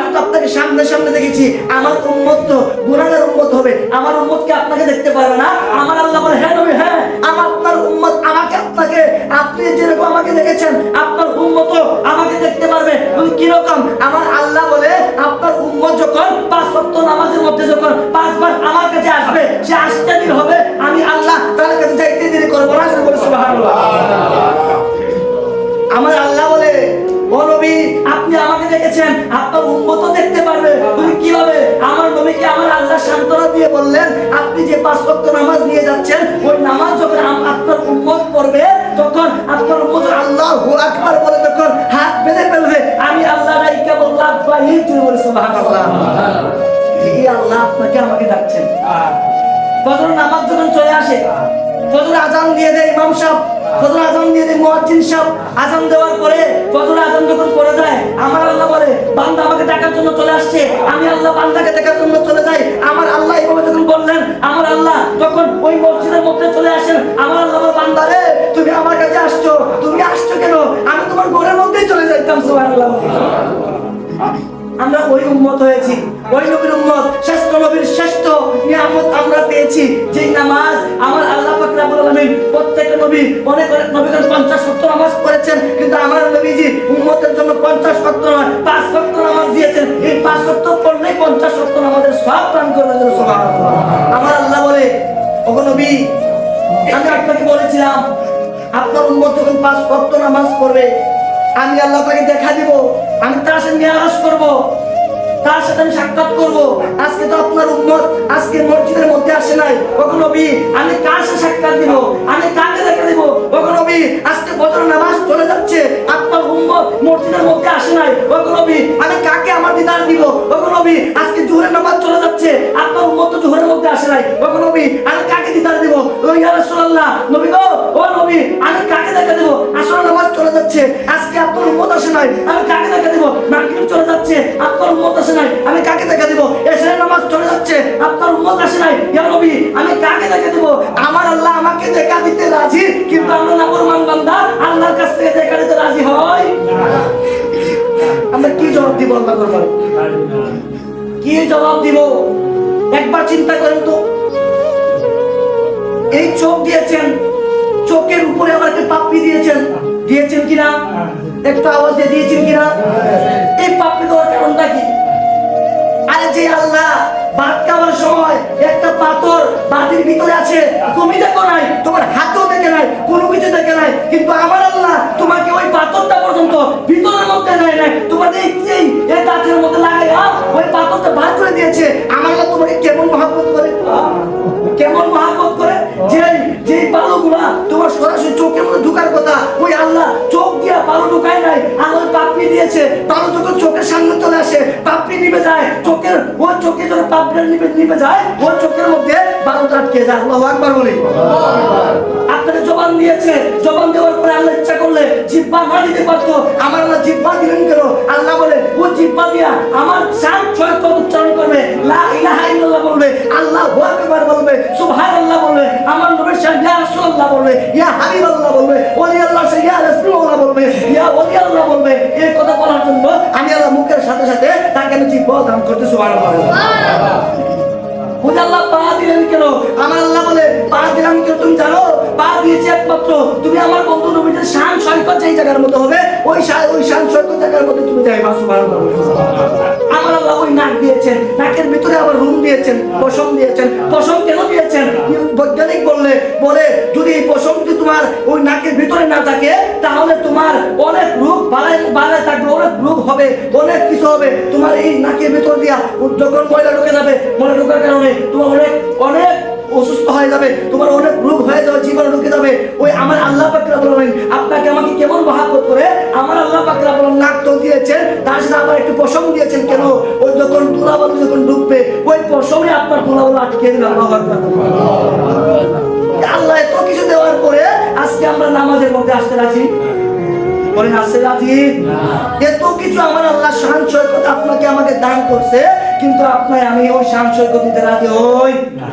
আমি তো আপনাকে সামনে সামনে দেখেছি, আমার উম্মত তো গুনাহগার উম্মত হবে, আমার উম্মত কি আপনাকে দেখতে পারবে না? আমার আল্লাহ বলে হ্যাঁ নবী, হ্যাঁ আমার আপনার উম্মত আমাকে আপনাকে, আপনি যেরকম আমাকে দেখেছেন আপনার উম্মত আমাকে দেখতে পারবে। কিরকম? আমার আল্লাহ বলে আপনার উম্মত যখন 5 ওয়াক্ত নামাজের মধ্যে যখন 5 বার আমার কাছে আসবে, সে আসতে দেরি হবে, আমি আল্লাহ তার কাছে যাইতে দেরি করবো না। সুবহানাল্লাহ। আমার আল্লাহ বলে ও নবী আপনি আমাকে দেখেছেন, আপনার উম্মত দেখতে পারবে। কিভাবে? আমার নবীকে আমার আল্লাহ সান্ত্বনা দিয়ে বললেন, আপনি যে 5 ওয়াক্ত নামাজ নিয়ে যাচ্ছেন, ওই নামাজ যখন আপনার উম্মত পড়বে, তখন আপনার উম্মত আল্লাহু আকবার বলে তখন হাত বেঁধে ফেলবে, আমি আল্লাহ রাইকা বললাম বাহির তুই বলে সুবহানাল্লাহ। এই আল্লাহ আপনাকে আমাকে ডাকছেন। ফজর নামাজ যখন চলে আসে, ফজর আজান দিয়ে দেয় ইমাম সাহেব, ফজর আজান দিয়ে দেয় মুয়াজ্জিন সাহেব, আজান দেওয়ার পরে ফজর আজান যখন পড়ে যায়, আমার আল্লাহ বলে বান্দা আমাকে ডাকার জন্য চলে আসছে, আমি আল্লাহ বান্দাকে দেখার জন্য চলে যাই। আমার আল্লাহ এইভাবে যখন বললেন, আমার আল্লাহ তখন ওই মসজিদের মধ্যে চলে আসেন। আমার আল্লাহ বলে বান্দা রে তুমি আমার কাছে আসছো, তুমি আসছো কেন? আমি তোমার ঘরের মধ্যেই চলে যাইতাম। সুবহানাল্লাহ। আমরা ওই উম্মত হয়েছি, ওই নবীর উম্মত, শ্রেষ্ঠ নবীর শ্রেষ্ঠ নিয়ামত আমরা পেয়েছি, যে নামাজ আমার আল্লাহ পাক রব্বুল আলামিন প্রত্যেক নবী অনেক অনেক নবীগণ 50 ওয়াক্ত নামাজ পড়েছেন, কিন্তু আমার নবীজি উম্মতের জন্য 50 ওয়াক্ত নয় 5 ওয়াক্ত নামাজ দিয়েছেন। এই 5 ওয়াক্ত পড়লেই 50 ওয়াক্ত নামাজের সওয়াব দান করবেন। সুবহানাল্লাহ। আমার আল্লাহ বলে ওগো নবী আমি আপনাকে বলেছিলাম আপনার উম্মত যখন 5 ওয়াক্ত নামাজ পড়বে, আমি আল্লাহ তাকে দেখা দিব, আমি তার সাথে মেরাজ করব, তার সাথে আমি সাক্ষাৎ করব। আজকে তো আপনার উম্মত আজকে মসজিদের মধ্যে আসে নাই, ওগো নবী আমি কার সাথে সাক্ষাৎ দিব, আমি কাকে দেখা দিব? ওগো নবী আজকে ফজর নামাজ চলে যাচ্ছে, আপনার উম্মত মসজিদের মধ্যে আসে নাই, ওগো নবী আমি কাকে আমার দিদার দিব? ওগো নবী আজকে জোহরের নামাজ চলে যাচ্ছে, আপনার উম্মত তো জোহরের মধ্যে আসে নাই, ওগো নবী আমি কাকে দিদার দিব? ও ইয়া রাসূলুল্লাহ, নবী গো ও নবী আমি কাকে দেখা দেব? আসর নামাজ চলে যাচ্ছে, আজকে আপনার উম্মত আসে নাই, আমি কাকে দেখা দিব? মাগরিব চলে যাচ্ছে, আপনার উম্মত আসে নাই, আমি কাকে দেখা দিব? এশারের নামাজ চলে যাচ্ছে, আপনার উম্মত আসে নাই, ইয়া নবী আমি কাকে দেখা দিব? আমার আল্লাহ আমাকে দেখা দিতে রাজি, কিন্তু আমরা নাফরমান বান্দা আল্লাহর কাছ থেকে দেখা দিতে রাজি হই না। আমরা কি জবাব দিব আল্লাহর দরবারে? কি জবাব দিব? একবার চিন্তা করেন তো, এই চোখ দিয়েছেন, চোখের উপরে আবার একটা পাপড়ি দিয়েছেন, দিয়েছেন কিনা? একটা আওয়াজ দিয়ে দিয়েছেন কিনা? এই পাপড়ি দেওয়ার কারণটা কি? আরে যে আল্লাহ ভাত খাওয়ার সময় একটা পাথর বাটির ভিতরে আছে, তুমি দেখো নাই, তোমার হাতও দেখে নাই, কোনো কিছু দেখে নাই, কিন্তু আমার আল্লাহ তোমাকে ওই পাথরটা পর্যন্ত ভিতরের মধ্যে নেয় নাই, তোমার এই দাঁতের মধ্যে লাগাইয়া ওই পাথরটা বার করে দিয়েছে। আমার আল্লাহ তোমাকে কেমন মহব্বত করে, কেমন মহব্বত করে, যে পালুগুলা তোমার সরাসরি চোখের মধ্যে ঢুকার কথা, ওই আল্লাহ চোখ দিয়া পালু ঢুকায় নাই, আল্লাহ পাপড়ি দিয়েছে। পালু যখন চোখের সামনে চলে আসে পাপড়ি নিভে যায়, চোখের ওই চোখে যখন পাপড়ি নিভে যায়, ওই চোখের মধ্যে বালুটা আটকে যায়। আল্লাহু আকবার বলি। আপনাকে জবান দিয়েছে, জবান দেওয়ার পরে আল্লাহ ইচ্ছা করলে জিহ্বা না দিতে পারতো, আমার আল্লাহ জিহ্বা দিলেন কেন? আল্লাহ বলে ও জিহ্বা দিয়া আমার শান সহিত উচ্চারণ করবে, লা ইলাহা ইল্লাল্লাহ বলবে, আল্লাহু আকবার বলবে, সুবহানাল্লাহ বলবে, আমার নবীর শান ইয়া রাসূলুল্লাহ বলবে, ইয়া হাবিবাল্লাহ বলবে, ওলি আল্লাহ শান ইয়া রাসূলুল্লাহ বলবে, ইয়া ওলি আল্লাহ বলবে। এই কথা বলার জন্য আমি আল্লাহ মুখের সাথে সাথে তাকে আমি জিহ্বা দান করতে সুবহানাল্লাহ। আল্লাহ পা দিলেন কেন? আমার আল্লাহ বলে পা দিলাম কেন তুমি জানো? পা দিয়েছে একমাত্র তুমি আমার বন্ধু নবীদের শান সৈকত যেই জায়গার মতো হবে, ওই শান সৈকত জায়গার মধ্যে তুমি যাইবা। সুবহানাল্লাহ। আমার আল্লাহ ওই নাক দিয়েছেন, নাকের ভিতরে আবার রুম দিয়েছেন, পশম দিয়েছেন। পশম কেন দিয়েছেন? বৈজ্ঞানিক বলে যদি এই পশম যদি তোমার ওই নাকের ভিতরে না থাকে, তাহলে তোমার অনেক রোগ বাড়ায় থাকবে, অনেক রোগ হবে, অনেক কিছু হবে। তোমার এই নাকের ভিতর দিয়া যখন ময়লা ঢুকে যাবে, ময়লা ঢোকার কারণে তোমার অনেক অনেক অসুস্থ হয়ে যাবে, তোমার অনেক রোগ হয়ে যাবে, জীবনে ঢুকে যাবে। ওই আমার আল্লাহ পাক রব্বুল আলামিন আপনাকে আমাকে কেমন মহব্বত করে আমার আল্লাহ পাক রব্বুল আলামিন নাক তো দিয়েছেন, তার সাথে আবার একটু পশম দিয়েছেন। কেন? ওই যখন ধুলাবালু যখন ঢুকবে, ওই পশমে আপনার ধুলাবালু আটকে দিবে। আল্লাহু আকবার। আল্লাহ এত কিছু দেওয়ার পরে আজকে আমরা নামাজের মধ্যে আসতে রাজি বলেন? আসতে রাজি? এত কিছু আমার আল্লাহ শান সৈকত আপনাকে আমাকে দান করছে, কিন্তু আপনার আমি ওই শান সৈকত দিতে রাজি হই না।